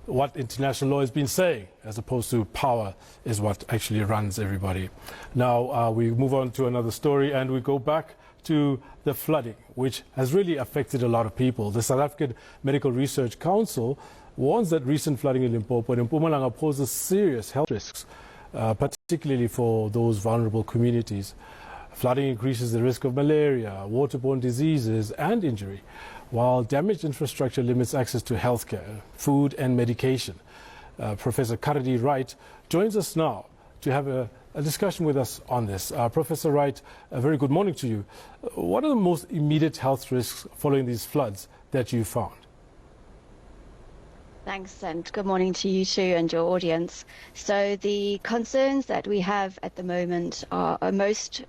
what international law has been saying, as opposed to power is what actually runs everybody. Now we move on to another story, and we go back to the flooding, which has really affected a lot of people. The South African Medical Research Council warns that recent flooding in Limpopo and Mpumalanga poses serious health risks, particularly for those vulnerable communities. Flooding increases the risk of malaria, waterborne diseases and injury, while damaged infrastructure limits access to healthcare, food and medication. Professor Caradee Wright joins us now to have a discussion with us on this. Professor Wright, a very good morning to you. What are the most immediate health risks following these floods that you found? Thanks, and good morning to you too and your audience. So the concerns that we have at the moment are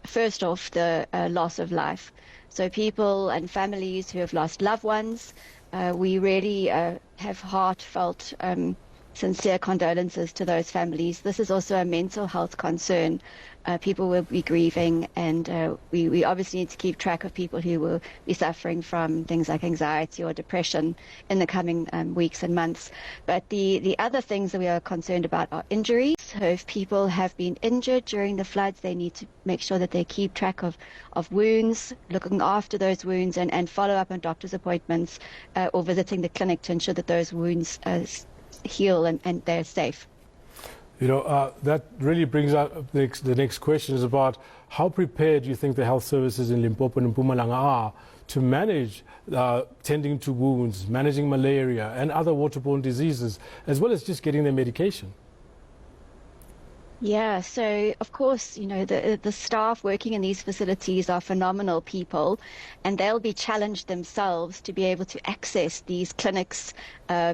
first off, the loss of life. So people and families who have lost loved ones, we really have heartfelt, sincere condolences to those families. This is also a mental health concern. People will be grieving, and we obviously need to keep track of people who will be suffering from things like anxiety or depression in the coming weeks and months. But the other things that we are concerned about are injuries. So if people have been injured during the floods, they need to make sure that they keep track of wounds, looking after those wounds, and follow up on doctor's appointments or visiting the clinic to ensure that those wounds heal and they're safe. You know, that really brings up the next question is about how prepared you think the health services in Limpopo and Mpumalanga are to manage tending to wounds, managing malaria and other waterborne diseases, as well as just getting their medication. Yeah, so of course, you know, the staff working in these facilities are phenomenal people, and they'll be challenged themselves to be able to access these clinics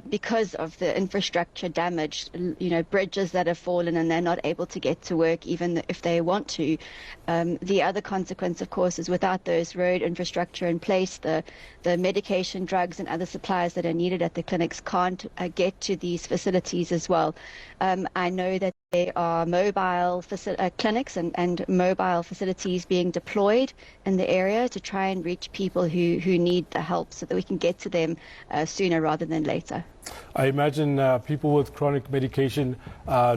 because of the infrastructure damage, you know, bridges that have fallen and they're not able to get to work even if they want to. The other consequence, of course, is without those road infrastructure in place, the medication, drugs and other supplies that are needed at the clinics can't get to these facilities as well. I know that there are mobile clinics and mobile facilities being deployed in the area to try and reach people who need the help so that we can get to them sooner rather than later. I imagine people with chronic medication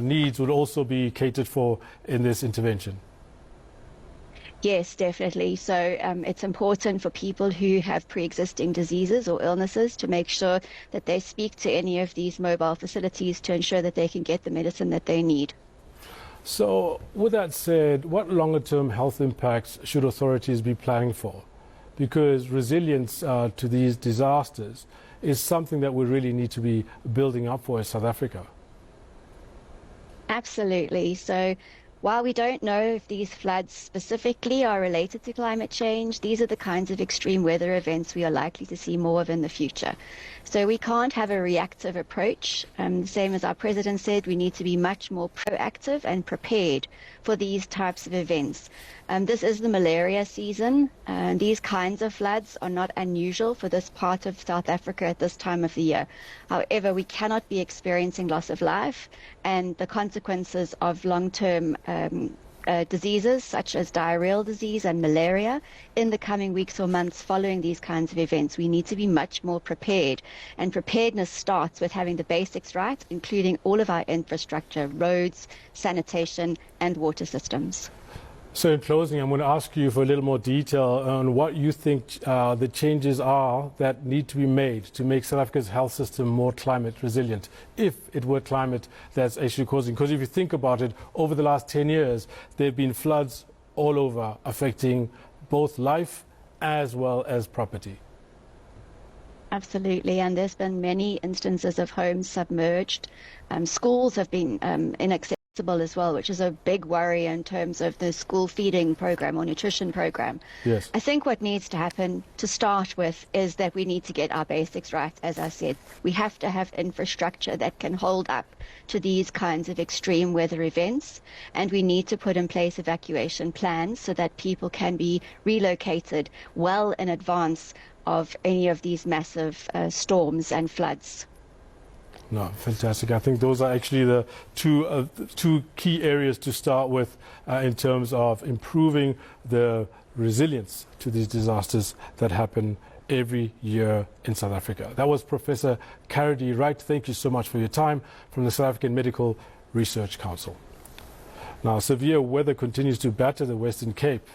needs would also be catered for in this intervention. Yes, definitely. So it's important for people who have pre-existing diseases or illnesses to make sure that they speak to any of these mobile facilities to ensure that they can get the medicine that they need. So with that said, what longer-term health impacts should authorities be planning for? Because resilience to these disasters is something that we really need to be building up for in South Africa. Absolutely. So while we don't know if these floods specifically are related to climate change, these are the kinds of extreme weather events we are likely to see more of in the future. So we can't have a reactive approach. Same as our president said, we need to be much more proactive and prepared for these types of events. This is the malaria season. These kinds of floods are not unusual for this part of South Africa at this time of the year. However, we cannot be experiencing loss of life and the consequences of long-term diseases such as diarrheal disease and malaria in the coming weeks or months following these kinds of events. We need to be much more prepared, and preparedness starts with having the basics right, including all of our infrastructure, roads, sanitation and water systems. So in closing, I'm going to ask you for a little more detail on what you think the changes are that need to be made to make South Africa's health system more climate resilient, if it were climate that's actually causing. Because if you think about it, over the last 10 years, there have been floods all over affecting both life as well as property. Absolutely, and there's been many instances of homes submerged. Schools have been inaccessible as well, which is a big worry in terms of the school feeding program or nutrition program. Yes. I think what needs to happen to start with is that we need to get our basics right. As I said, we have to have infrastructure that can hold up to these kinds of extreme weather events, and we need to put in place evacuation plans so that people can be relocated well in advance of any of these massive storms and floods. No, fantastic. I think those are actually the two key areas to start with in terms of improving the resilience to these disasters that happen every year in South Africa. That was Professor Caradee Wright. Thank you so much for your time from the South African Medical Research Council. Now, severe weather continues to batter the Western Cape.